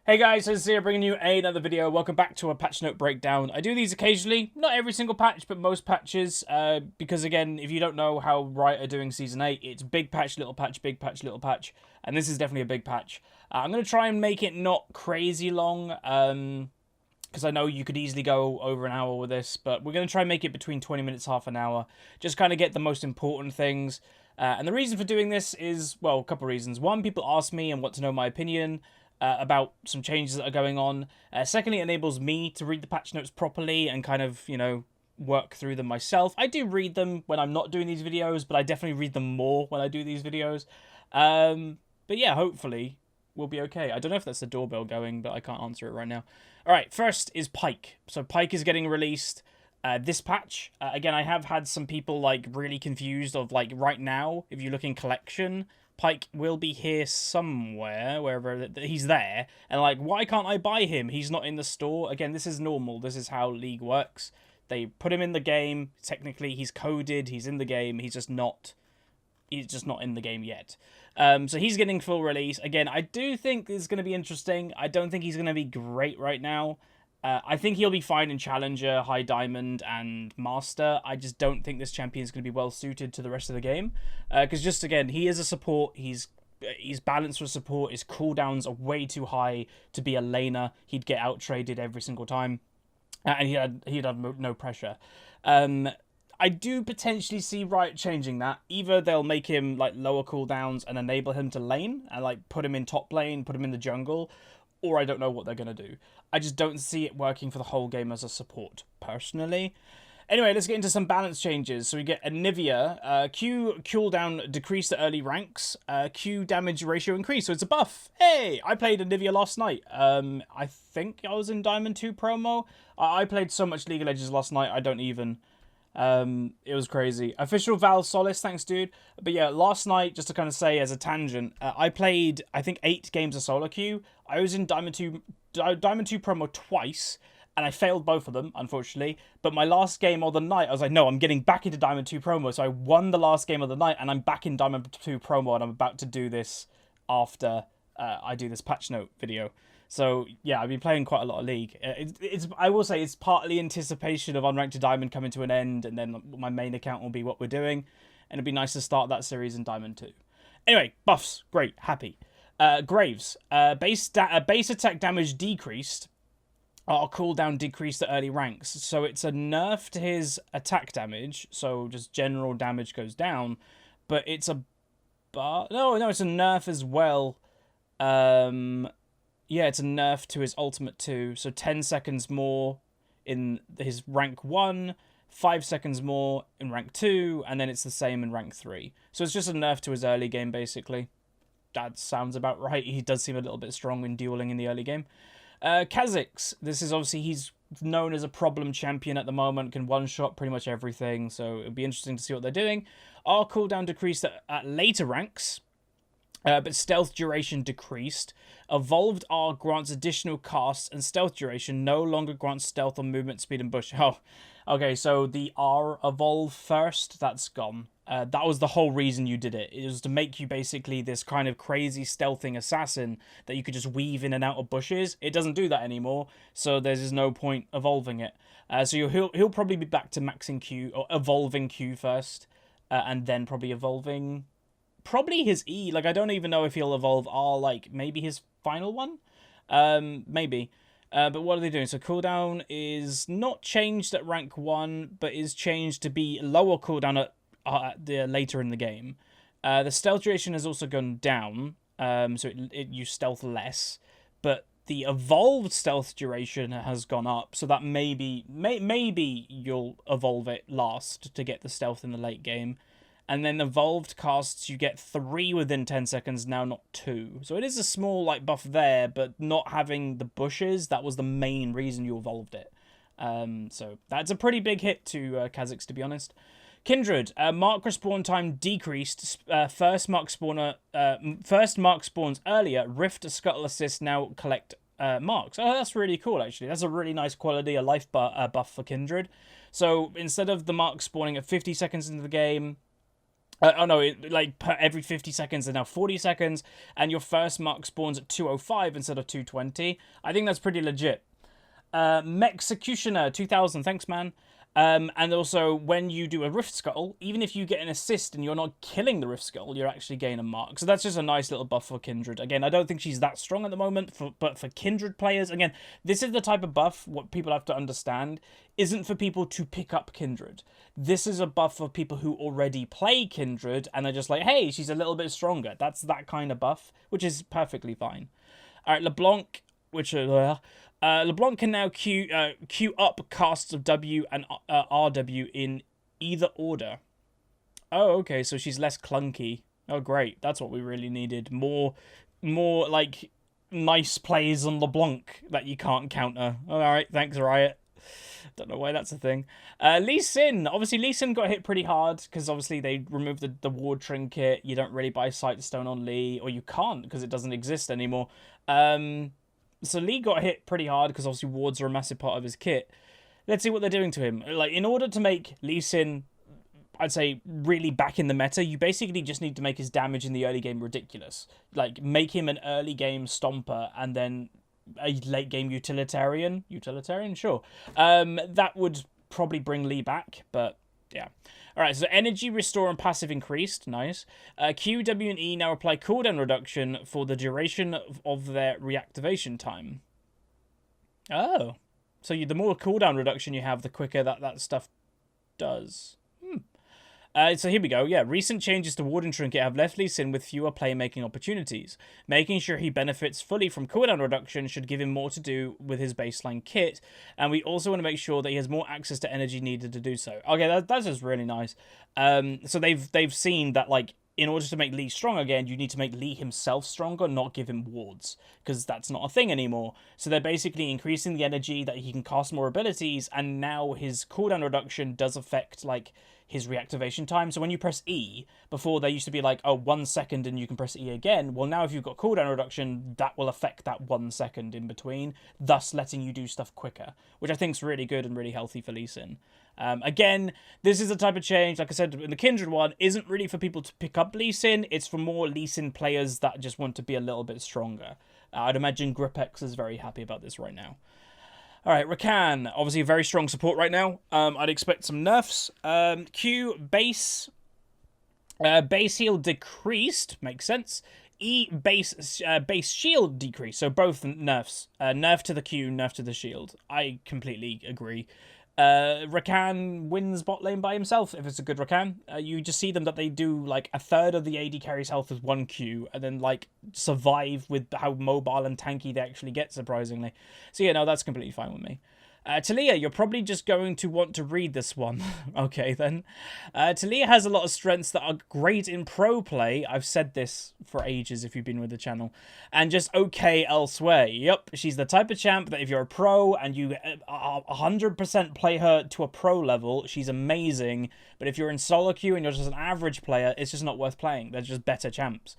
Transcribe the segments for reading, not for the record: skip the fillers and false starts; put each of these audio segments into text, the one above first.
Hey guys, it's here bringing you another video. Welcome back to a patch note breakdown. I do these occasionally, not every single patch, but most patches, because again, if you don't know how Riot are doing Season 8, it's big patch, little patch, big patch, little patch, and this is definitely a big patch. I'm going to try and make it not crazy long, because I know you could easily go over an hour with this, but we're going to try and make it between 20 minutes, half an hour, just kind of get the most important things. And the reason for doing this is, well, a couple of reasons. One, people ask me and want to know my opinion about some changes that are going on. Secondly, it enables me to read the patch notes properly and kind of, work through them myself. I do read them when I'm not doing these videos, but I definitely read them more when I do these videos. But yeah, hopefully we'll be okay. I don't know if that's the doorbell going, but I can't answer it right now. All right, first is Pyke. So Pyke is getting released this patch. Again, I have had some people like really confused of like right now, if you look in collection, Pyke will be here somewhere, wherever he's there, and like, why can't I buy him? He's not in the store. Again, this is normal. This is how League works. They put him in the game. Technically, he's coded. He's in the game. He's just not in the game yet. So he's getting full release. Again, I do think this is going to be interesting. I don't think he's going to be great right now. I think he'll be fine in Challenger, High Diamond, and Master. I just don't think this champion is going to be well suited to the rest of the game. Because just, again, he is a support. He's balanced for support. His cooldowns are way too high to be a laner. He'd get out-traded every single time. And he'd have no pressure. I do potentially see Riot changing that. Either they'll make him like lower cooldowns and enable him to lane, and like put him in top lane, put him in the jungle, or I don't know what they're going to do. I just don't see it working for the whole game as a support, personally. Anyway, let's get into some balance changes. So we get Anivia, Q cooldown decreased at early ranks, Q damage ratio increased, so it's a buff. Hey, I played Anivia last night. I think I was in Diamond 2 promo. I played so much League of Legends last night, I don't even... it was crazy. Official Val Solace, thanks dude. But yeah, last night, just to kind of say as a tangent, I played, I think, 8 games of solo queue. I was in Diamond 2 promo twice, and I failed both of them, unfortunately. But my last game of the night, I was like, no, I'm getting back into Diamond 2 promo. So I won the last game of the night, and I'm back in Diamond 2 promo, and I'm about to do this after I do this patch note video. So, yeah, I've been playing quite a lot of League. I will say it's partly anticipation of Unranked to Diamond coming to an end, and then my main account will be what we're doing. And it'd be nice to start that series in Diamond 2. Anyway, buffs. Great. Happy. Graves. Base attack damage decreased. Our cooldown decreased at early ranks. So it's a nerf to his attack damage. So just general damage goes down. But it's a... No, it's a nerf as well. Yeah, it's a nerf to his ultimate too. So 10 seconds more in his rank 1, 5 seconds more in rank 2, and then it's the same in rank 3. So it's just a nerf to his early game, basically. That sounds about right. He does seem a little bit strong in dueling in the early game. Kha'Zix, this is obviously, he's known as a problem champion at the moment, can one-shot pretty much everything, so it'll be interesting to see what they're doing. Our cooldown decreased at later ranks. But stealth duration decreased. Evolved R grants additional casts, and stealth duration no longer grants stealth on movement speed and bush. Oh, okay, so the R evolve first, that's gone. That was the whole reason you did it. It was to make you basically this kind of crazy stealthing assassin that you could just weave in and out of bushes. It doesn't do that anymore, so there's just no point evolving it. So he'll probably be back to maxing Q, or evolving Q first, and then probably evolving... Probably his E. Like, I don't even know if he'll evolve R, like, maybe his final one? Maybe. But what are they doing? So cooldown is not changed at rank 1, but is changed to be lower cooldown at the later in the game. The stealth duration has also gone down, so you stealth less, but the evolved stealth duration has gone up, so that maybe you'll evolve it last to get the stealth in the late game. And then evolved casts, you get 3 within 10 seconds, now not 2. So it is a small like buff there, but not having the bushes, that was the main reason you evolved it. So that's a pretty big hit to Kha'Zix, to be honest. Kindred, mark respawn time decreased. First mark spawns earlier. Rift, Scuttle Assist now collect marks. Oh, that's really cool, actually. That's a really nice quality, a life buff for Kindred. So instead of the mark spawning at 50 seconds into the game... Oh no, like per every 50 seconds and now 40 seconds, and your first mark spawns at 205 instead of 220. I think that's pretty legit. Mexecutioner 2000, thanks man. And also, when you do a Rift Scuttle, even if you get an assist and you're not killing the Rift Scuttle, you're actually gaining a mark. So that's just a nice little buff for Kindred. Again, I don't think she's that strong at the moment, but for Kindred players, again, this is the type of buff, what people have to understand, isn't for people to pick up Kindred. This is a buff for people who already play Kindred, and they're just like, hey, she's a little bit stronger. That's that kind of buff, which is perfectly fine. All right, LeBlanc, which... LeBlanc can now queue up casts of W and RW in either order. Oh, okay, so she's less clunky. Oh, great. That's what we really needed. More like, nice plays on LeBlanc that you can't counter. All right, thanks, Riot. Don't know why that's a thing. Lee Sin. Obviously, Lee Sin got hit pretty hard because obviously they removed the ward trinket. You don't really buy Sight Stone on Lee, or you can't because it doesn't exist anymore. So Lee got hit pretty hard because obviously wards are a massive part of his kit. Let's see what they're doing to him. Like, in order to make Lee Sin, I'd say, really back in the meta, you basically just need to make his damage in the early game ridiculous. Like, make him an early game stomper and then a late game utilitarian. Utilitarian? Sure. That would probably bring Lee back, but yeah. Alright, so energy restore and passive increased. Nice. Q, W, and E now apply cooldown reduction for the duration of their reactivation time. Oh. So the more cooldown reduction you have, the quicker that stuff does. So here we go. Yeah, recent changes to Warden Trinket have left Lee Sin with fewer playmaking opportunities. Making sure he benefits fully from cooldown reduction should give him more to do with his baseline kit, and we also want to make sure that he has more access to energy needed to do so. Okay, that's just really nice. So they've seen that, like, in order to make Lee strong again, you need to make Lee himself stronger, not give him wards, because that's not a thing anymore. So they're basically increasing the energy that he can cast more abilities, and now his cooldown reduction does affect, like, his reactivation time. So when you press E, before there used to be like, oh, 1 second and you can press E again. Well, now if you've got cooldown reduction, that will affect that 1 second in between, thus letting you do stuff quicker, which I think is really good and really healthy for Lee Sin. Again, this is the type of change, like I said, in the Kindred one, isn't really for people to pick up Lee Sin. It's for more Lee Sin players that just want to be a little bit stronger. I'd imagine Gripex is very happy about this right now. All right, Rakan, obviously a very strong support right now. I'd expect some nerfs. Q, base heal decreased, makes sense. E, base shield decreased, so both nerfs. Nerf to the Q, nerf to the shield. I completely agree. Rakan wins bot lane by himself if it's a good Rakan. You just see them that they do like a third of the AD carry's health with 1 Q and then like survive with how mobile and tanky they actually get, surprisingly. So yeah, no, that's completely fine with me. Talia, you're probably just going to want to read this one. Okay, then. Talia has a lot of strengths that are great in pro play. I've said this for ages if you've been with the channel. And just okay elsewhere. Yep, she's the type of champ that if you're a pro and you 100% play her to a pro level, she's amazing. But if you're in solo queue and you're just an average player, it's just not worth playing. They're just better champs.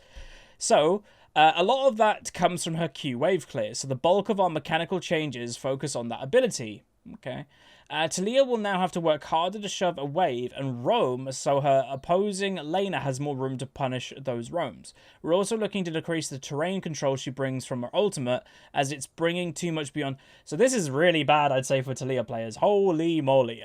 So... a lot of that comes from her Q wave clear, so the bulk of our mechanical changes focus on that ability. Okay. Talia will now have to work harder to shove a wave and roam, so her opposing laner has more room to punish those roams. We're also looking to decrease the terrain control she brings from her ultimate, as it's bringing too much beyond... So this is really bad, I'd say, for Talia players. Holy moly.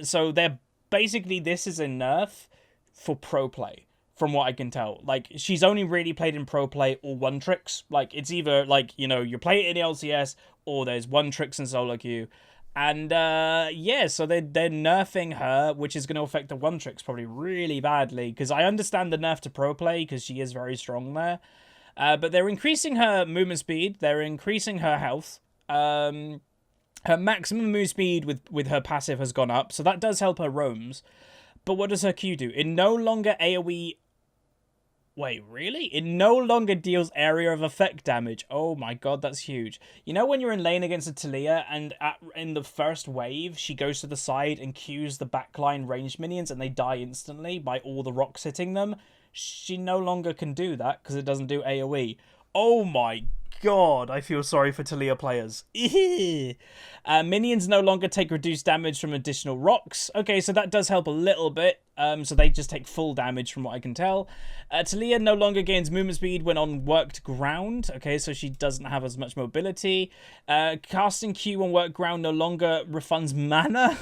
So they're basically, this is a nerf for pro play. From what I can tell. Like, she's only really played in pro play or one tricks. Like, it's either, like, you know, you play it in LCS or there's one tricks in solo queue. And, yeah, so they're nerfing her, which is going to affect the one tricks probably really badly. Because I understand the nerf to pro play, because she is very strong there. But they're increasing her movement speed. They're increasing her health. Her maximum move speed with her passive has gone up. So that does help her roams. But what does her Q do? It no longer AoE... Wait, really? It no longer deals area of effect damage. Oh my god, that's huge. You know when you're in lane against a Talia and in the first wave, she goes to the side and Qs the backline ranged minions and they die instantly by all the rocks hitting them? She no longer can do that because it doesn't do AoE. Oh my god, I feel sorry for Talia players. Minions no longer take reduced damage from additional rocks. Okay, so that does help a little bit. so they just take full damage from what I can tell. Talia no longer gains movement speed when on worked ground. Okay, so she doesn't have as much mobility. Casting Q on worked ground no longer refunds mana.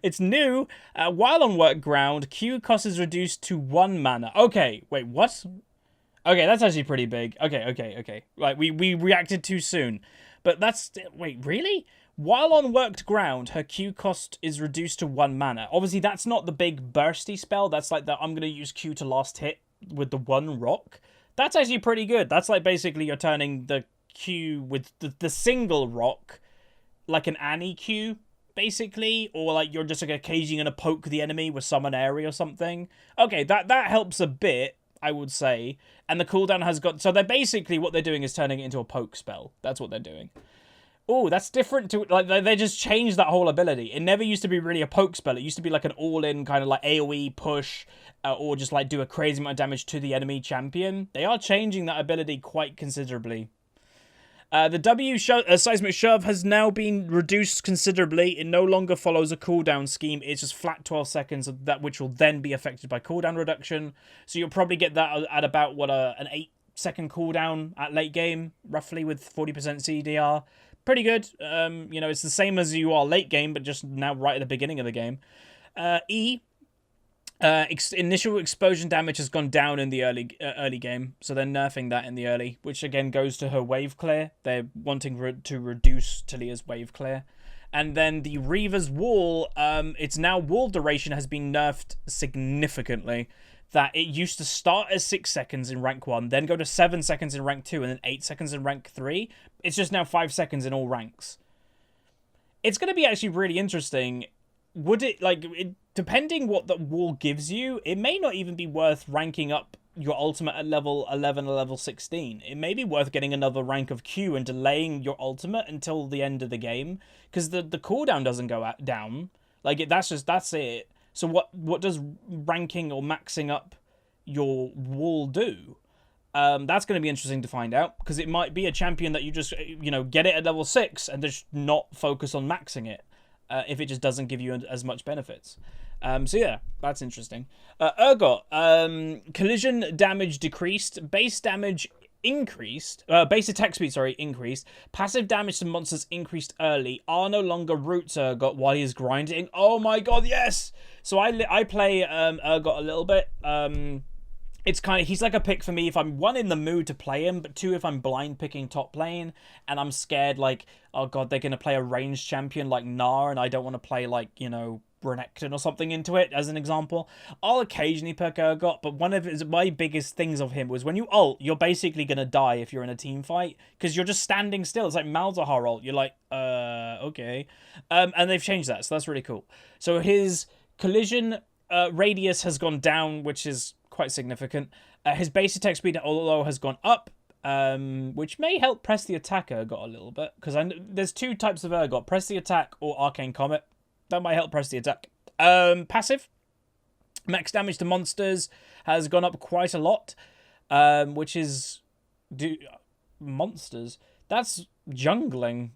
It's new. While on worked ground, Q cost is reduced to 1 mana. Okay, wait, what? Okay, that's actually pretty big. Okay. Like, we reacted too soon. But that's... Wait, really? While on worked ground, her Q cost is reduced to 1 mana. Obviously, that's not the big bursty spell. That's like the I'm going to use Q to last hit with the 1 rock. That's actually pretty good. That's like basically you're turning the Q with the single rock like an Annie Q, basically. Or like you're just like occasionally going to poke the enemy with summon area or something. Okay, that helps a bit, I would say. And the cooldown has got... So they're basically... What they're doing is turning it into a poke spell. That's what they're doing. Oh, that's different to... Like, they just changed that whole ability. It never used to be really a poke spell. It used to be like an all-in kind of like AoE push. Or just like do a crazy amount of damage to the enemy champion. They are changing that ability quite considerably. The W seismic shove has now been reduced considerably. It no longer follows a cooldown scheme. It's just flat 12 seconds, of that which will then be affected by cooldown reduction. So you'll probably get that at about, what, an 8-second cooldown at late game, roughly, with 40% CDR. Pretty good. You know, it's the same as you are late game, but just now right at the beginning of the game. Initial explosion damage has gone down in the early game, so they're nerfing that in the early, which again goes to her wave clear. They're wanting to reduce Talia's wave clear. And then the Reaver's wall, its now wall duration has been nerfed significantly. That it used to start as 6 seconds in rank 1, then go to 7 seconds in rank 2, and then 8 seconds in rank 3. It's just now 5 seconds in all ranks. It's going to be actually really interesting. Would it, like, depending what the wall gives you, it may not even be worth ranking up your ultimate at level 11 or level 16. It may be worth getting another rank of Q and delaying your ultimate until the end of the game, because the cooldown doesn't go down. Like, that's it. So what does ranking or maxing up your wall do? That's going to be interesting to find out, because it might be a champion that you just, you know, get it at level 6 and just not focus on maxing it. If it just doesn't give you as much benefits. So yeah, that's interesting. Urgot, collision damage decreased, base damage increased, base attack speed, sorry, increased, passive damage to monsters increased early, are no longer roots Urgot while he is grinding. Oh my god, yes! So I play Urgot a little bit. It's kind of, he's like a pick for me if I'm, one, in the mood to play him, but 2, if I'm blind picking top lane and I'm scared, like, oh god, they're going to play a ranged champion like Gnar and I don't want to play, like, you know, Renekton or something into it, as an example. I'll occasionally pick Urgot, but one of my biggest things of him was when you ult, you're basically going to die if you're in a team fight, because you're just standing still. It's like Malzahar ult. You're like, okay. And they've changed that, so that's really cool. So his collision radius has gone down, which is quite significant. His base attack speed, although, has gone up, which may help press the attack Urgot a little bit, because there's 2 types of Urgot, press the attack or Arcane Comet. That might help press the attack. Passive, max damage to monsters has gone up quite a lot, which is monsters. That's jungling.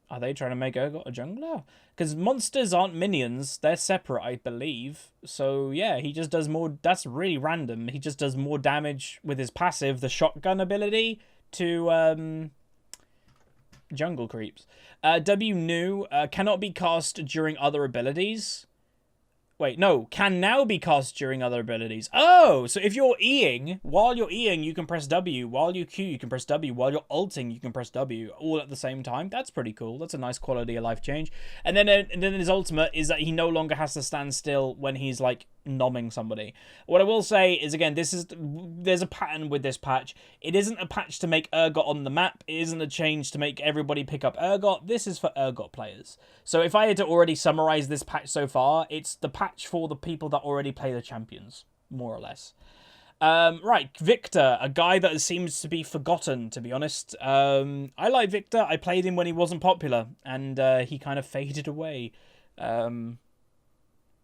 Are they trying to make Urgot a jungler? Because monsters aren't minions. They're separate, I believe. So, yeah, he just does more... That's really random. He just does more damage with his passive, the shotgun ability, to jungle creeps. W new cannot be cast during other abilities. Wait, no, can now be cast during other abilities. Oh, so if you're E-ing, while you're E-ing, you can press W. While you Q, you can press W. While you're ulting, you can press W, all at the same time. That's pretty cool. That's a nice quality of life change. And then his ultimate is that he no longer has to stand still when he's, like, nomming somebody. What I will say is, again, there's a pattern with this patch. It isn't a patch to make Urgot on the map. It isn't a change to make everybody pick up Urgot. This is for Urgot players. So if I had to already summarize this patch so far, it's the patch for the people that already play the champions, more or less. Right, Victor, a guy that seems to be forgotten, to be honest. I like Victor. I played him when he wasn't popular, and he kind of faded away.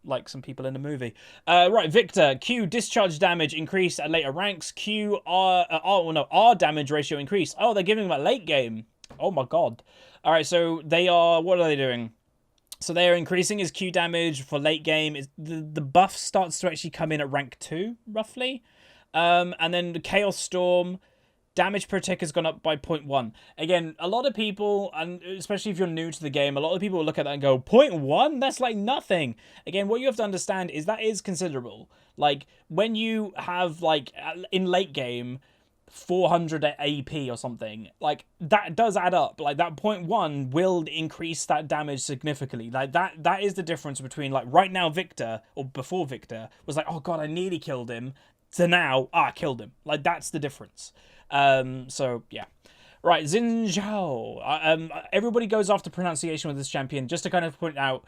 Like some people in the movie. Right, Victor, Q discharge damage increased at later ranks. R damage ratio increased. Oh, they're giving him a late game. Oh my god. Alright, so they are, what are they doing? So they are increasing his Q damage for late game. The buff starts to actually come in at rank 2, roughly. And then the Chaos Storm, damage per tick has gone up by 0.1. Again, a lot of people, and especially if you're new to the game, a lot of people will look at that and go, 0.1? That's like nothing. Again, what you have to understand is that is considerable. Like, when you have, like, in late game, 400 AP or something, like, that does add up. Like, that 0.1 will increase that damage significantly. Like, that is the difference between, like, right now Victor, or before Victor, was like, oh god, I nearly killed him, to now, I killed him. Like, that's the difference. So, yeah. Right, Xin Zhao. Everybody goes after pronunciation with this champion. Just to kind of point out,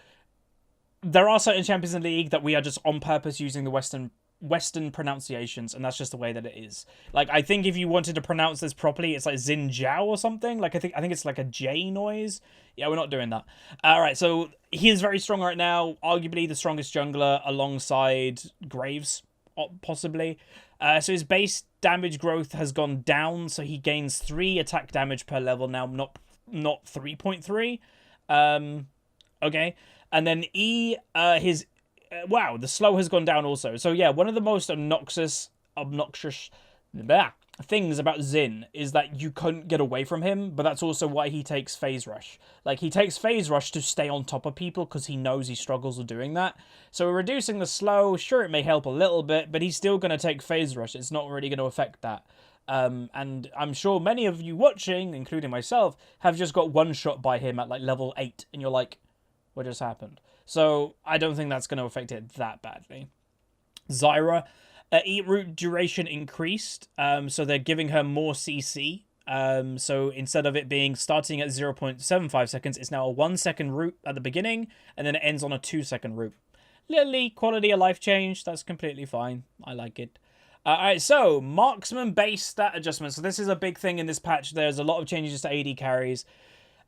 there are certain champions in the league that we are just on purpose using the Western pronunciations, and that's just the way that it is. Like, I think if you wanted to pronounce this properly, it's like Xin Zhao or something. Like, I think it's like a J noise. Yeah, we're not doing that. Alright, so he is very strong right now. Arguably the strongest jungler alongside Graves, possibly. So his base damage growth has gone down, so he gains 3 attack damage per level now, not 3.3. Okay. And then wow, the slow has gone down also. So yeah, one of the most obnoxious things about Xin is that you couldn't get away from him, but that's also why he takes Phase Rush. Like, he takes Phase Rush to stay on top of people because he knows he struggles with doing that. So reducing the slow, sure, it may help a little bit, but he's still going to take Phase Rush. It's not really going to affect that. And I'm sure many of you watching, including myself, have just got one shot by him at like level 8, and you're like, what just happened? So I don't think that's going to affect it that badly. Zyra. Eat root duration increased, so they're giving her more CC. So instead of it being starting at 0.75 seconds, it's now a 1 second root at the beginning, and then it ends on a 2 second root. Literally, quality of life change, that's completely fine. I like it. Alright, so, marksman base stat adjustment. So this is a big thing in this patch. There's a lot of changes to AD carries.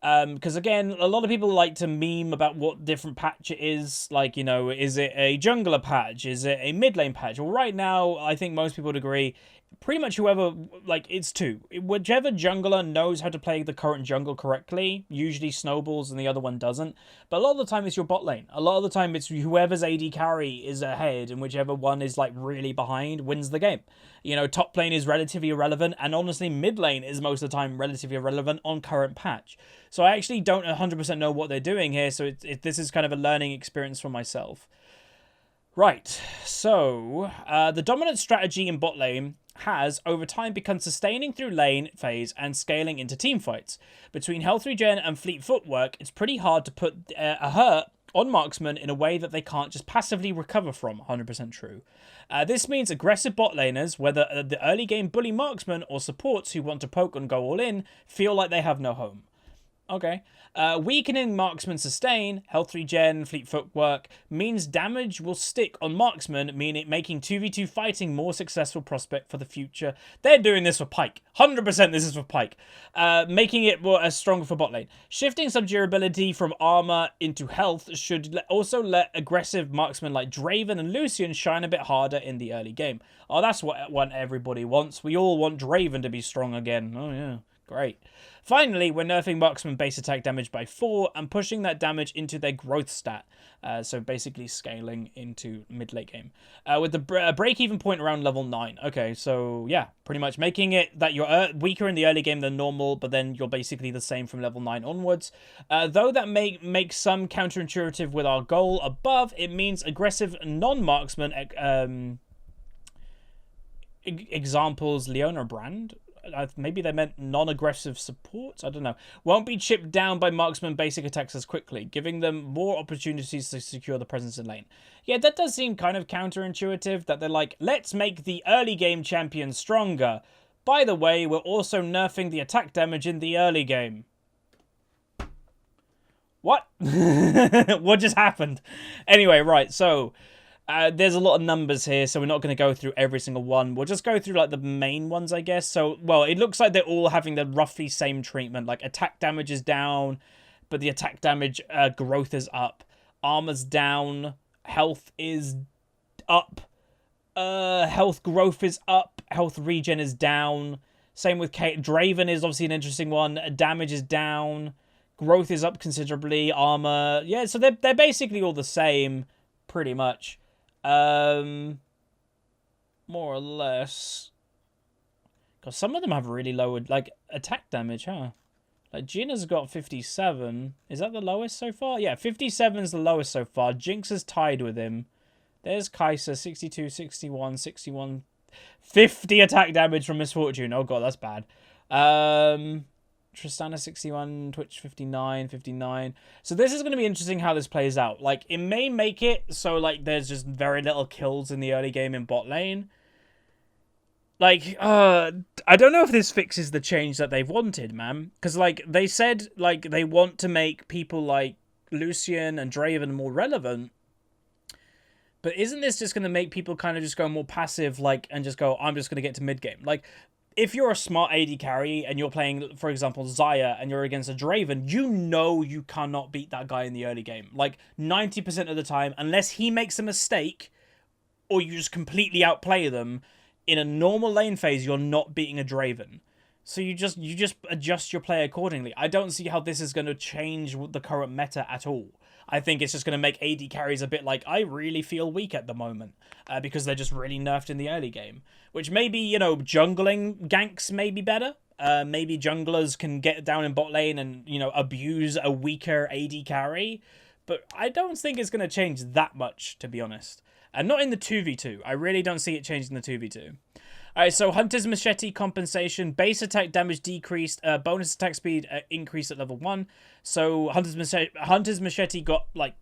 Because again, a lot of people like to meme about what different patch it is. Like, you know, is it a jungler patch? Is it a mid lane patch? Well, right now, I think most people would agree, pretty much whoever, like, it's 2. Whichever jungler knows how to play the current jungle correctly, usually snowballs and the other one doesn't. But a lot of the time it's your bot lane. A lot of the time it's whoever's AD carry is ahead, and whichever one is, like, really behind wins the game. You know, top lane is relatively irrelevant, and honestly, mid lane is most of the time relatively irrelevant on current patch. So I actually don't 100% know what they're doing here, so this is kind of a learning experience for myself. Right, so the dominant strategy in bot lane has, over time, become sustaining through lane phase and scaling into team fights. Between health regen and fleet footwork, it's pretty hard to put a hurt on marksmen in a way that they can't just passively recover from. 100% true. This means aggressive bot laners, whether the early game bully marksmen or supports who want to poke and go all in, feel like they have no home. Okay. Weakening marksman sustain, health regen, fleet footwork, means damage will stick on marksman, meaning making 2v2 fighting more successful prospect for the future. They're doing this for Pyke. 100% this is for Pyke. Making it more stronger for bot lane. Shifting some durability from armor into health should also let aggressive marksmen like Draven and Lucian shine a bit harder in the early game. Oh, that's what everybody wants. We all want Draven to be strong again. Oh, yeah. Great. Finally, we're nerfing marksman base attack damage by 4 and pushing that damage into their growth stat. So basically scaling into mid-late game. With the break-even point around level 9. Okay, so yeah, pretty much making it that you're weaker in the early game than normal, but then you're basically the same from level 9 onwards. Though that may make some counterintuitive with our goal above, it means aggressive non-marksman examples Leona Brand. Maybe they meant non-aggressive supports? I don't know. Won't be chipped down by marksman basic attacks as quickly, giving them more opportunities to secure the presence in lane. Yeah, that does seem kind of counterintuitive, that they're like, let's make the early game champion stronger. By the way, we're also nerfing the attack damage in the early game. What? What just happened? Anyway, right, so there's a lot of numbers here, so we're not going to go through every single one. We'll just go through, like, the main ones, I guess. So, well, it looks like they're all having the roughly same treatment. Like, attack damage is down, but the attack damage growth is up. Armor's down. Health is up. Health growth is up. Health regen is down. Same with Draven is obviously an interesting one. Damage is down. Growth is up considerably. Armor, yeah. So they're basically all the same, pretty much, more or less. Because some of them have really low like attack damage, huh? Like Gina's got 57. Is that the lowest so far? Yeah, 57 is the lowest so far. Jinx is tied with him. There's Kai'Sa, 62, 61, 61. 50 attack damage from Misfortune. Oh god, that's bad. Tristana 61, Twitch 59, 59. So this is going to be interesting how this plays out. Like, it may make it so, like, there's just very little kills in the early game in bot lane. Like, I don't know if this fixes the change that they've wanted, man. Because, like, they said, like, they want to make people like Lucian and Draven more relevant. But isn't this just going to make people kind of just go more passive, like, and just go, I'm just going to get to mid-game? Like, if you're a smart AD carry and you're playing, for example, Xayah, and you're against a Draven, you know you cannot beat that guy in the early game. Like, 90% of the time, unless he makes a mistake, or you just completely outplay them, in a normal lane phase, you're not beating a Draven. So you just adjust your play accordingly. I don't see how this is going to change the current meta at all. I think it's just going to make AD carries a bit like, I really feel weak at the moment. Because they're just really nerfed in the early game. Which maybe, you know, jungling ganks may be better. Maybe junglers can get down in bot lane and, you know, abuse a weaker AD carry. But I don't think it's going to change that much, to be honest. And not in the 2v2. I really don't see it changing the 2v2. Alright, so Hunter's Machete compensation. Base attack damage decreased. Bonus attack speed increased at level 1. So Hunter's Machete got, like,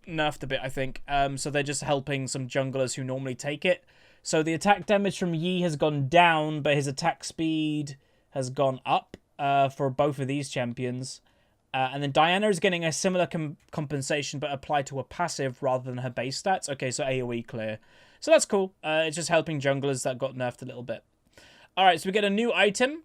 nerfed a bit, I think. So they're just helping some junglers who normally take it. So the attack damage from Yi has gone down, but his attack speed has gone up for both of these champions. And then Diana is getting a similar compensation, but applied to a passive rather than her base stats. Okay, so AoE clear. So that's cool. It's just helping junglers that got nerfed a little bit. Alright, so we get a new item.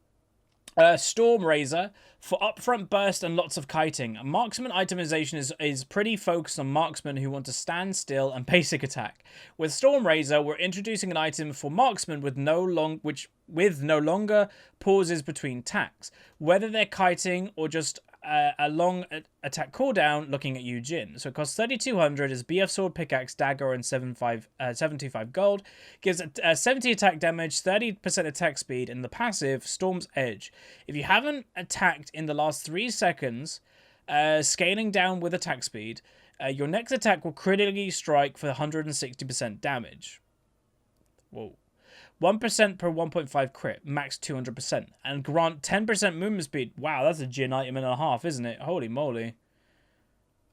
Storm Razor for upfront burst and lots of kiting. Marksman itemization is pretty focused on marksmen who want to stand still and basic attack. With Storm Razor, we're introducing an item for marksmen with no longer pauses between attacks, whether they're kiting or just a long attack cooldown. Looking at you, Jin. So it costs 3,200, is BF sword, pickaxe, dagger, and 725 gold. Gives 70 attack damage, 30% attack speed, and the passive Storm's Edge. If you haven't attacked in the last 3 seconds, scaling down with attack speed, your next attack will critically strike for 160% damage. Whoa. 1% per 1.5 crit, max 200%, and grant 10% movement speed. Wow, that's a Jin item and a half, isn't it? Holy moly.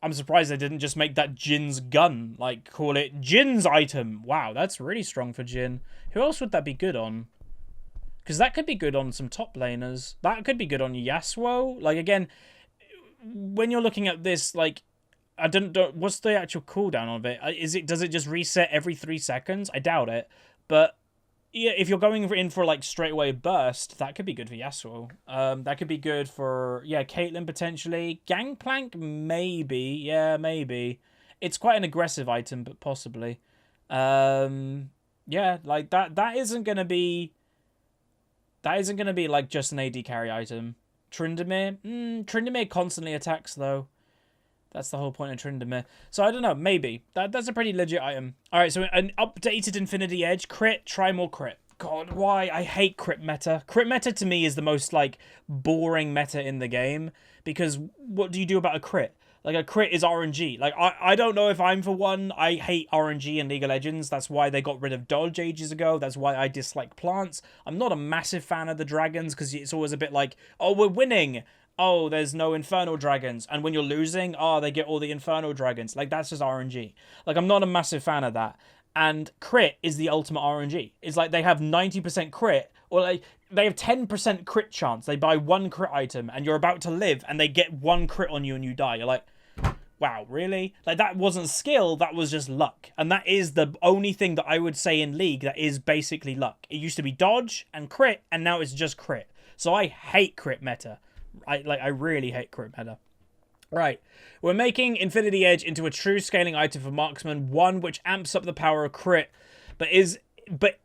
I'm surprised they didn't just make that Jin's gun, like, call it Jin's item. Wow, that's really strong for Jin. Who else would that be good on? Because that could be good on some top laners. That could be good on Yasuo. Like, again, when you're looking at this, like, I don't what's the actual cooldown of it? Does it just reset every 3 seconds? I doubt it. But yeah, if you're going in for, like, straightaway burst, that could be good for Yasuo. That could be good for, yeah, Caitlyn potentially. Gangplank, maybe. Yeah, maybe. It's quite an aggressive item, but possibly. Yeah, like, that isn't going to be... That isn't going to be, like, just an AD carry item. Tryndamere? Tryndamere constantly attacks, though. That's the whole point of Tryndamere. So, I don't know. Maybe. That's a pretty legit item. Alright, so an updated Infinity Edge. Crit. Try more crit. God, why? I hate crit meta. Crit meta, to me, is the most, like, boring meta in the game. Because what do you do about a crit? Like, a crit is RNG. Like, I don't know if I'm for one. I hate RNG in League of Legends. That's why they got rid of dodge ages ago. That's why I dislike plants. I'm not a massive fan of the dragons, because it's always a bit like, oh, we're winning. Oh, there's no Infernal Dragons. And when you're losing, oh, they get all the Infernal Dragons. Like, that's just RNG. Like, I'm not a massive fan of that. And crit is the ultimate RNG. It's like they have 90% crit, or like they have 10% crit chance. They buy 1 crit item, and you're about to live, and they get 1 crit on you, and you die. You're like, wow, really? Like, that wasn't skill, that was just luck. And that is the only thing that I would say in League that is basically luck. It used to be dodge and crit, and now it's just crit. So I hate crit meta. I really hate crit meta. Right, we're making Infinity Edge into a true scaling item for marksman, one which amps up the power of crit, but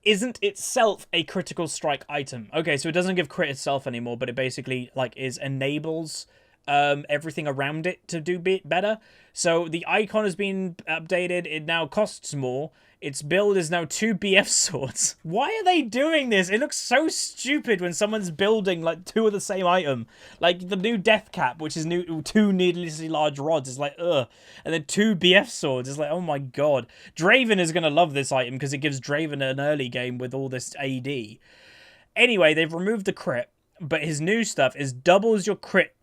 isn't itself a critical strike item. Okay, so it doesn't give crit itself anymore, but it basically, like, enables everything around it to do better. So the icon has been updated. It now costs more. Its build is now 2 BF swords. Why are they doing this? It looks so stupid when someone's building like 2 of the same item. Like the new death cap, which is 2 needlessly large rods, is like, ugh. And then 2 BF swords is like, oh my god. Draven is going to love this item because it gives Draven an early game with all this AD. Anyway, they've removed the crit, but his new stuff is doubles your crit.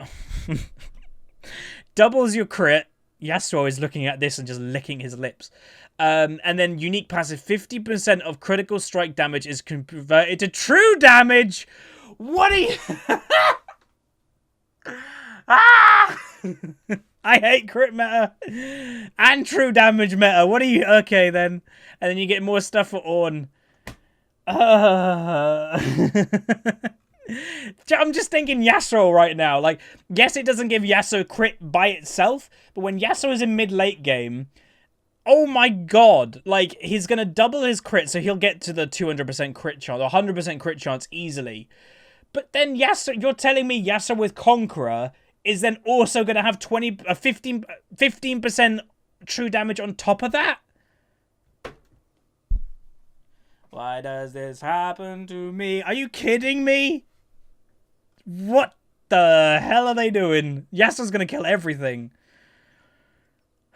Doubles your crit. Yasuo is looking at this and just licking his lips. And then unique passive, 50% of critical strike damage is converted to true damage. What are you... Ah! I hate crit meta and true damage meta. What are you... Okay, then. And then you get more stuff for Ornn. I'm just thinking Yasuo right now. Like, yes, it doesn't give Yasuo crit by itself, but when Yasuo is in mid-late game... Oh my god, like, he's gonna double his crit, so he'll get to the 200% crit chance, or 100% crit chance easily. But then Yasuo, you're telling me Yasuo with Conqueror is then also gonna have 15% true damage on top of that? Why does this happen to me? Are you kidding me? What the hell are they doing? Yasuo's gonna kill everything.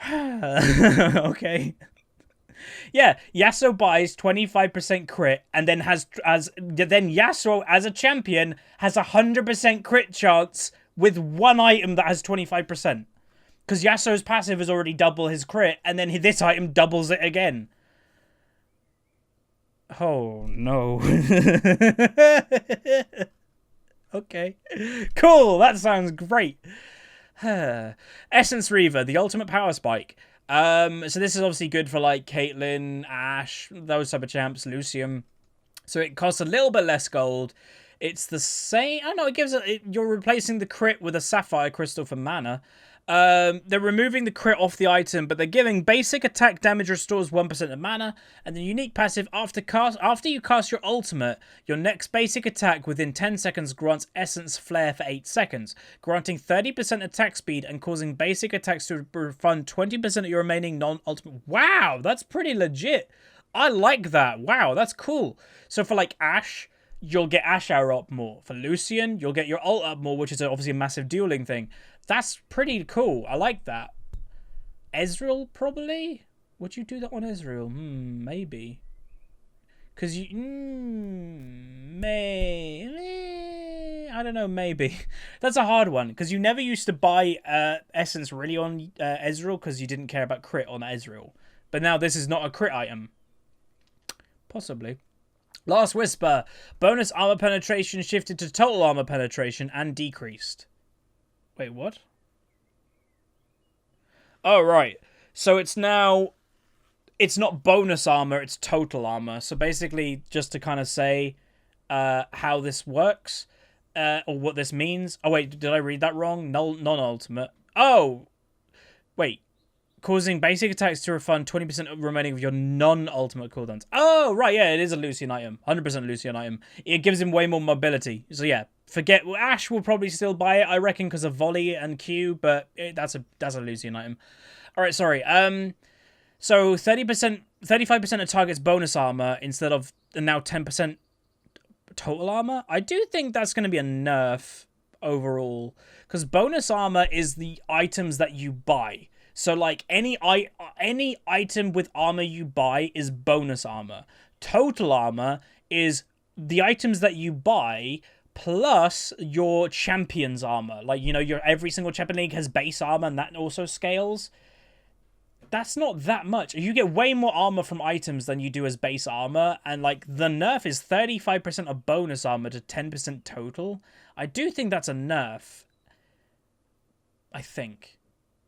Okay. Yeah, Yasuo buys 25% crit and then then Yasuo as a champion has 100% crit chance with one item that has 25%. Because Yasuo's passive is already double his crit and then this item doubles it again. Oh no. Okay. Cool, that sounds great. Essence Reaver, the ultimate power spike. So this is obviously good for like Caitlyn, Ashe, those type of champs, Lucian. So it costs a little bit less gold. It's the same. I don't know. It gives you're replacing the crit with a sapphire crystal for mana. They're removing the crit off the item, but they're giving basic attack damage restores 1% of mana, and the unique passive after you cast your ultimate, your next basic attack within 10 seconds grants Essence Flare for 8 seconds, granting 30% attack speed and causing basic attacks to refund 20% of your remaining non-ultimate. Wow, that's pretty legit. I like that. Wow, that's cool. So for like Ashe, you'll get Ashe Arrow up more. For Lucian, you'll get your ult up more, which is obviously a massive dueling thing. That's pretty cool. I like that. Ezreal, probably? Would you do that on Ezreal? Maybe. Because you... I don't know, maybe. That's a hard one, because you never used to buy Essence really on Ezreal, because you didn't care about crit on Ezreal. But now this is not a crit item. Possibly. Last Whisper. Bonus armor penetration shifted to total armor penetration and decreased. Wait, what? Oh, right. So it's now... It's not bonus armor, it's total armor. So basically, just to kind of say how this works, or what this means. Oh, wait, did I read that wrong? Non-ultimate. Oh! Wait. Causing basic attacks to refund 20% remaining of your non-ultimate cooldowns. Oh, right, yeah, it is a Lucian item. 100% Lucian item. It gives him way more mobility. So, yeah. Forget... Well, Ashe will probably still buy it, I reckon, because of volley and Q, but that's a Lucian item. Alright, sorry. So 35% of target's bonus armor instead of now 10% total armor. I do think that's going to be a nerf overall, because bonus armor is the items that you buy. So like any item with armor you buy is bonus armor. Total armor is the items that you buy plus your champion's armor. Like, you know, your every single champion league has base armor and that also scales. That's not that much. You get way more armor from items than you do as base armor, and like the nerf is 35% of bonus armor to 10% total. I do think that's a nerf. I think.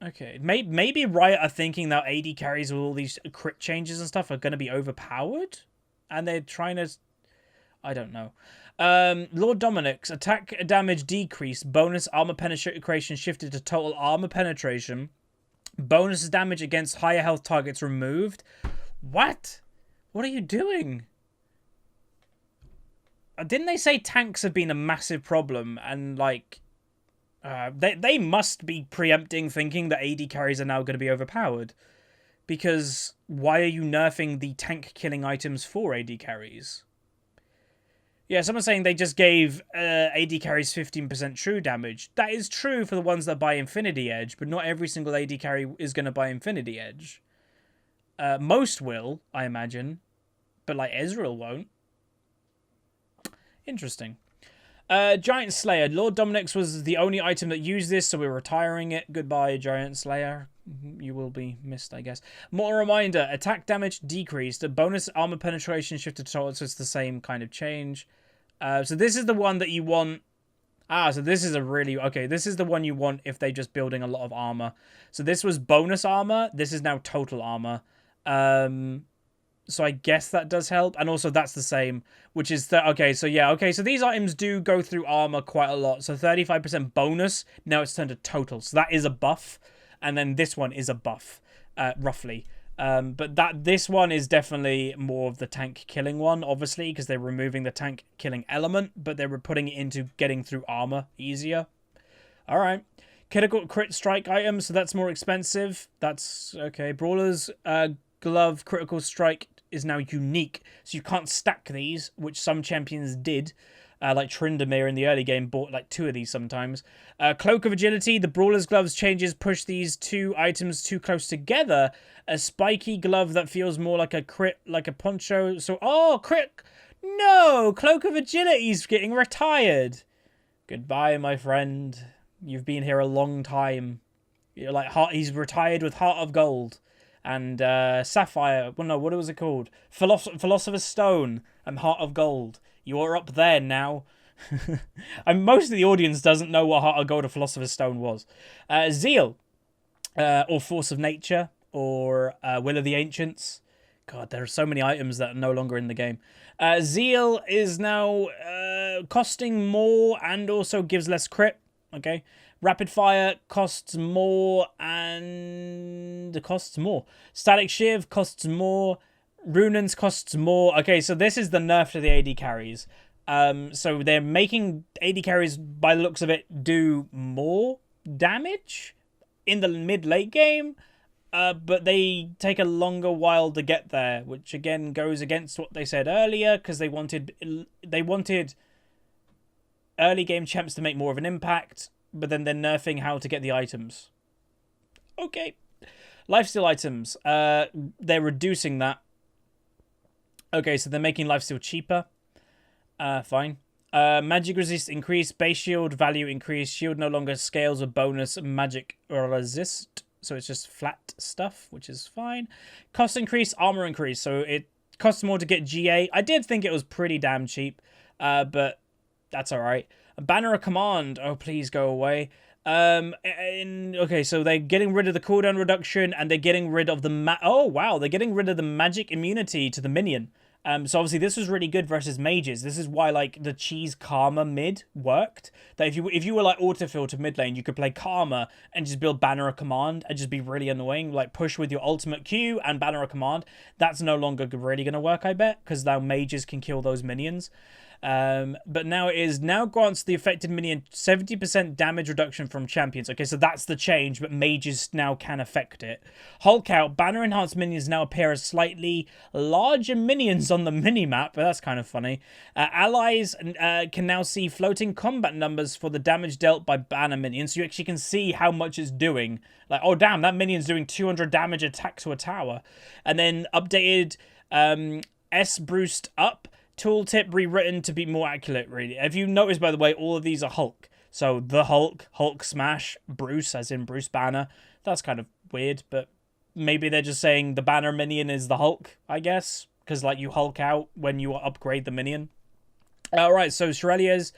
Okay, maybe Riot are thinking that AD carries with all these crit changes and stuff are going to be overpowered, and they're trying to... I don't know. Lord Dominic's attack damage decreased, bonus armor penetration shifted to total armor penetration, bonus damage against higher health targets removed. What? What are you doing? Didn't they say tanks have been a massive problem and like They must be preempting, thinking that AD carries are now going to be overpowered. Because why are you nerfing the tank killing items for AD carries? Yeah, someone's saying they just gave AD carries 15% true damage. That is true for the ones that buy Infinity Edge, but not every single AD carry is going to buy Infinity Edge. Most will, I imagine, but like Ezreal won't. Interesting. Giant Slayer. Lord Dominic's was the only item that used this, so we're retiring it. Goodbye, Giant Slayer. You will be missed, I guess. More reminder, attack damage decreased. The bonus armor penetration shifted to total, so it's the same kind of change. So this is the one that you want. So this is a really... Okay, this is the one you want if they're just building a lot of armor. So this was bonus armor. This is now total armor. So I guess that does help. And also that's the same, which is... Okay, so yeah. Okay, so these items do go through armor quite a lot. So 35% bonus. Now it's turned to total. So that is a buff. And then this one is a buff, roughly. But this one is definitely more of the tank killing one, obviously, because they're removing the tank killing element, but they were putting it into getting through armor easier. All right. Critical crit strike item, so that's more expensive. That's okay. Brawler's glove critical strike is now unique, so you can't stack these, which some champions did. Like Tryndamere in the early game bought like 2 of these sometimes. Cloak of Agility. The Brawler's Gloves changes push these 2 items too close together. A spiky glove that feels more like a crit, like a poncho. So, crit. No! Cloak of Agility's getting retired. Goodbye, my friend. You've been here a long time. You're like, he's retired with Heart of Gold. And Sapphire. Well, no, what was it called? Philosopher's Stone and Heart of Gold. You are up there now. And most of the audience doesn't know what Heart of Gold or Philosopher's Stone was. Zeal. Or Force of Nature. Or Will of the Ancients. God, there are so many items that are no longer in the game. Zeal is now costing more and also gives less crit. Okay. Rapid Fire costs more and costs more. Static Shiv costs more. Runans costs more. Okay, so this is the nerf to the AD carries. So they're making AD carries, by the looks of it, do more damage in the mid-late game. But they take a longer while to get there, which again goes against what they said earlier, because they wanted early game champs to make more of an impact, but then they're nerfing how to get the items. Okay. Lifesteal items. They're reducing that. Okay, so they're making lifesteal cheaper. Fine. Magic resist increase, base shield value increase, shield no longer scales with bonus magic resist. So it's just flat stuff, which is fine. Cost increase, armor increase. So it costs more to get GA. I did think it was pretty damn cheap, but that's all right. Banner of Command. Oh, please go away. Okay, so they're getting rid of the cooldown reduction, and they're getting rid of the oh wow, they're getting rid of the magic immunity to the minion. So obviously this was really good versus mages. This is why like the cheese Karma mid worked. That if you were like autofill to mid lane, you could play Karma and just build Banner of Command and just be really annoying. Like push with your ultimate Q and Banner of Command. That's no longer really gonna work, I bet, because now mages can kill those minions. But now it grants the affected minion 70% damage reduction from champions. Okay, so that's the change, but mages now can affect it. Hulk out. Banner enhanced minions now appear as slightly larger minions on the minimap, but that's kind of funny. Allies can now see floating combat numbers for the damage dealt by banner minions, so you actually can see how much it's doing. Like, oh damn, that minion's doing 200 damage attack to a tower. And then updated S-Boost up. Tooltip rewritten to be more accurate, really. If you notice, by the way, all of these are Hulk. So the Hulk Smash, Bruce, as in Bruce Banner. That's kind of weird, but maybe they're just saying the Banner minion is the Hulk, I guess. Because, like, you Hulk out when you upgrade the minion. Alright, so Shurelya's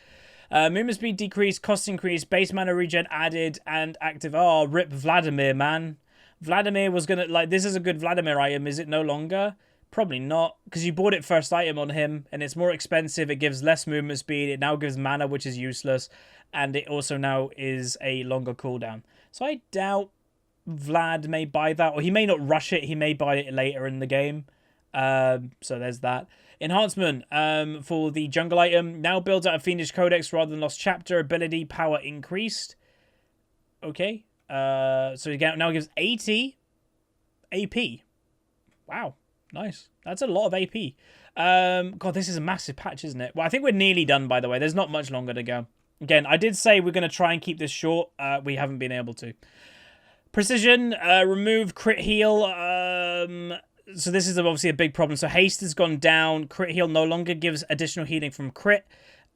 movement speed decreased, cost increase, base mana regen added, and active. Oh, rip Vladimir, man. Vladimir was gonna, like, this is a good Vladimir item. Is it no longer? Probably not, because you bought it first item on him, and it's more expensive. It gives less movement speed. It now gives mana, which is useless, and it also now is a longer cooldown. So I doubt Vlad may buy that, or he may not rush it. He may buy it later in the game. So there's that. Enhancement for the jungle item. Now builds out a Fiendish Codex rather than Lost Chapter. Ability power increased. Okay. So it now gives 80 AP. Wow. Nice. That's a lot of AP. God, this is a massive patch, isn't it? Well, I think we're nearly done, by the way. There's not much longer to go. Again, I did say we're going to try and keep this short. We haven't been able to. Precision, remove crit heal. So this is obviously a big problem. So haste has gone down. Crit heal no longer gives additional healing from crit.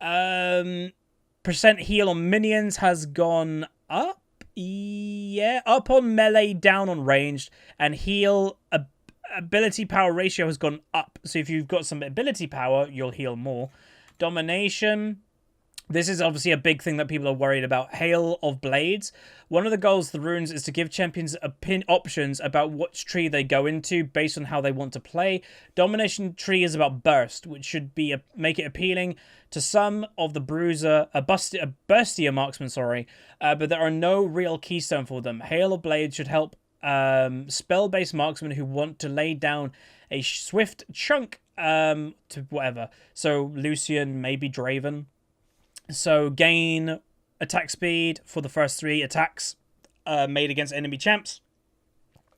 Percent heal on minions has gone up. Yeah, up on melee, down on ranged. And heal ability power ratio has gone up. So if you've got some ability power, you'll heal more. Domination. This is obviously a big thing that people are worried about. Hail of Blades. One of the goals of the runes is to give champions options about which tree they go into based on how they want to play. Domination tree is about burst, which should be make it appealing to some of the bruiser, burstier marksmen, sorry, but there are no real keystone for them. Hail of Blades should help spell-based marksmen who want to lay down a swift chunk to whatever. So Lucian, maybe Draven. So gain attack speed for the first 3 attacks made against enemy champs.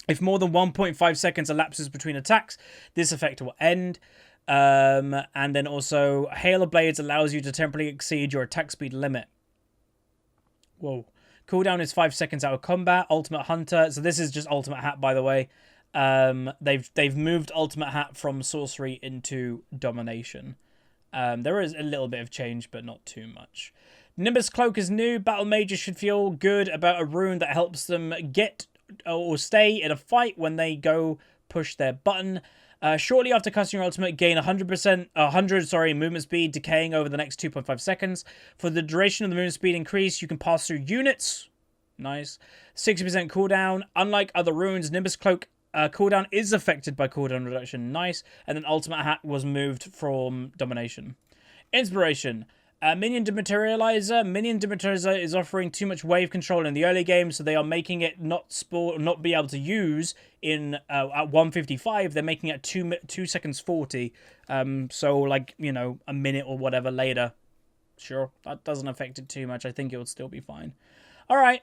If more than 1.5 seconds elapses between attacks, this effect will end. And then also, Hail of Blades allows you to temporarily exceed your attack speed limit. Whoa. Cooldown is 5 seconds out of combat. Ultimate Hunter. So this is just Ultimate Hat, by the way. They've moved Ultimate Hat from Sorcery into Domination. There is a little bit of change, but not too much. Nimbus Cloak is new. Battle Mages should feel good about a rune that helps them get or stay in a fight when they go push their button. Shortly after casting your ultimate, gain 100 movement speed, decaying over the next 2.5 seconds. For the duration of the movement speed increase, you can pass through units. Nice. 60% cooldown. Unlike other runes, Nimbus Cloak cooldown is affected by cooldown reduction. Nice. And then Ultimate Hat was moved from Domination. Inspiration. Minion Dematerializer. Minion Dematerializer is offering too much wave control in the early game, so they are making it not be able to use in at 155. They're making it 2 seconds 40. So like, you know, a minute or whatever later. Sure, that doesn't affect it too much. I think it would still be fine. All right.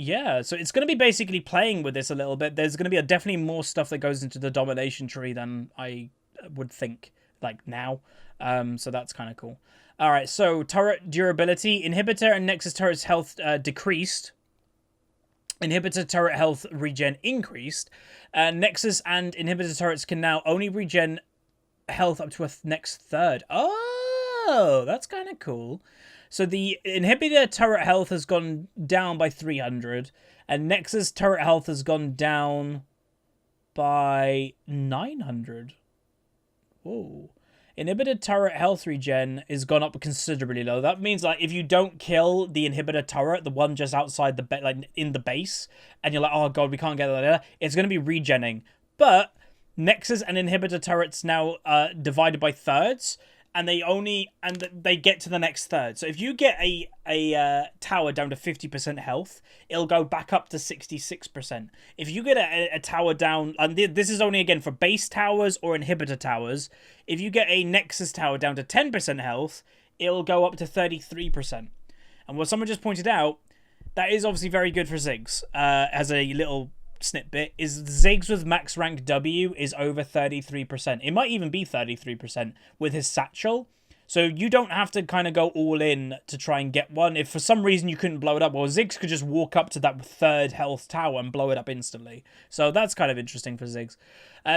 Yeah, so it's going to be basically playing with this a little bit. There's going to be definitely more stuff that goes into the domination tree than I would think, like, now. So that's kind of cool. All right, so turret durability. Inhibitor and Nexus turret's health decreased. Inhibitor turret health regen increased. Nexus and Inhibitor turrets can now only regen health up to a next third. Oh, that's kind of cool. So the Inhibitor turret health has gone down by 300, and Nexus turret health has gone down by 900. Whoa. Inhibitor turret health regen is gone up considerably low. That means, like, if you don't kill the Inhibitor turret, the one just outside the like in the base, and you're like, oh god, we can't get that, it's going to be regenning. But Nexus and Inhibitor turrets now divided by thirds. And they get to the next third. So if you get a tower down to 50% health, it'll go back up to 66%. If you get a tower down, and this is only again for base towers or inhibitor towers, if you get a Nexus tower down to 10% health, it'll go up to 33%. And what someone just pointed out, that is obviously very good for Ziggs. As a little snippet, is Ziggs with max rank W is over 33%. It might even be 33% with his satchel. So you don't have to kind of go all in to try and get one. If for some reason you couldn't blow it up, well, Ziggs could just walk up to that third health tower and blow it up instantly. So that's kind of interesting for Ziggs.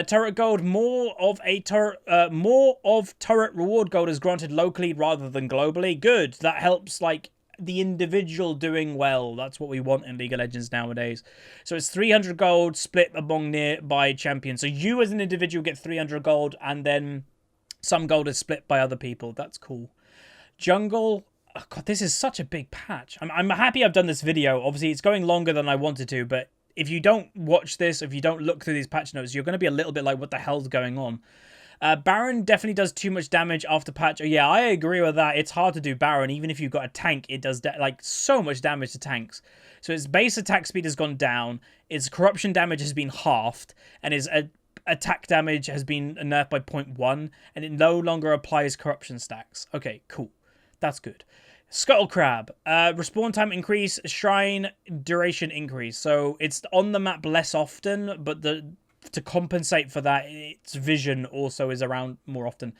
Turret gold, more of turret reward gold is granted locally rather than globally. Good. That helps, like, the individual doing well. That's what we want in League of Legends nowadays. So it's 300 gold split among nearby champions. So you as an individual get 300 gold, and then some gold is split by other people. That's cool. Jungle. Oh god, this is such a big patch. I'm happy I've done this video. Obviously, it's going longer than I wanted to, but if you don't watch this, if you don't look through these patch notes, you're going to be a little bit like, what the hell's going on? Baron definitely does too much damage after patch. Oh, yeah, I agree with that. It's hard to do Baron. Even if you've got a tank, it does like so much damage to tanks. So its base attack speed has gone down. Its corruption damage has been halved. And its attack damage has been nerfed by 0.1. And it no longer applies corruption stacks. Okay, cool. That's good. Scuttle Crab. Respawn time increase, shrine duration increase. So it's on the map less often, but to compensate for that, its vision also is around more often.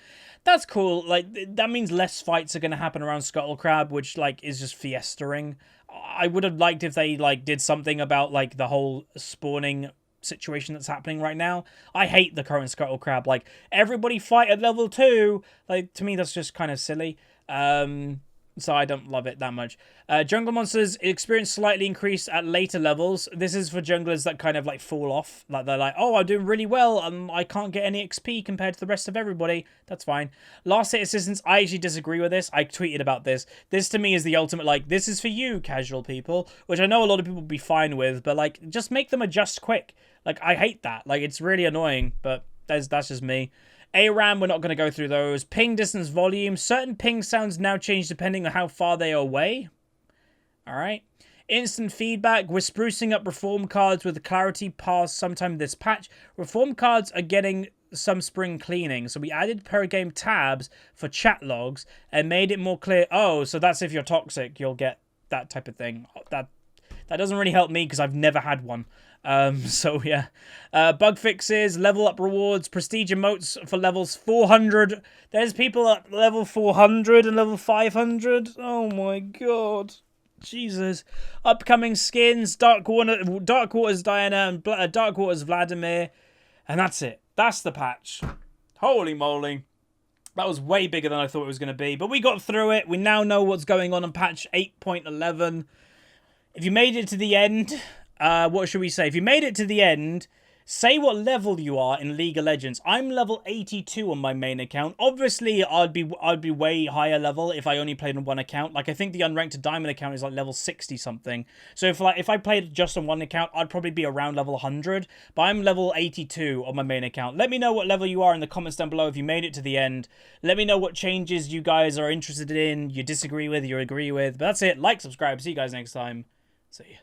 That's cool. Like, that means less fights are going to happen around Scuttle Crab, which, like, is just fiestering. I would have liked if they, like, did something about, like, the whole spawning situation that's happening right now. I hate the current Scuttle Crab. Like, everybody fight at level 2. Like, to me, that's just kind of silly. So I don't love it that much. Jungle monsters experience slightly increased at later levels. This is for junglers that kind of like fall off. Like they're like, oh, I'm doing really well. I can't get any XP compared to the rest of everybody. That's fine. Last hit assistance, I actually disagree with this. I tweeted about this. This to me is the ultimate, like, this is for you, casual people. Which I know a lot of people would be fine with. But like, just make them adjust quick. Like, I hate that. Like, it's really annoying. But that's just me. ARAM, we're not going to go through those. Ping, distance, volume. Certain ping sounds now change depending on how far they are away. Alright. Instant feedback. We're sprucing up reform cards with the clarity pass sometime this patch. Reform cards are getting some spring cleaning. So we added per game tabs for chat logs and made it more clear. Oh, so that's if you're toxic, you'll get that type of thing. That doesn't really help me because I've never had one. So yeah, bug fixes, level up rewards, prestige emotes for levels 400. There's people at level 400 and level 500. Oh my god, Jesus! Upcoming skins: Dark Waters Diana and Dark Waters Vladimir, and that's it. That's the patch. Holy moly! That was way bigger than I thought it was going to be, but we got through it. We now know what's going on patch 8.11. If you made it to the end. What should we say? If you made it to the end, say what level you are in League of Legends. I'm level 82 on my main account. Obviously, I'd be way higher level if I only played on one account. Like, I think the unranked diamond account is like level 60 something. So if I played just on one account, I'd probably be around level 100. But I'm level 82 on my main account. Let me know what level you are in the comments down below if you made it to the end. Let me know what changes you guys are interested in, you disagree with, you agree with. But that's it. Like, subscribe. See you guys next time. See ya.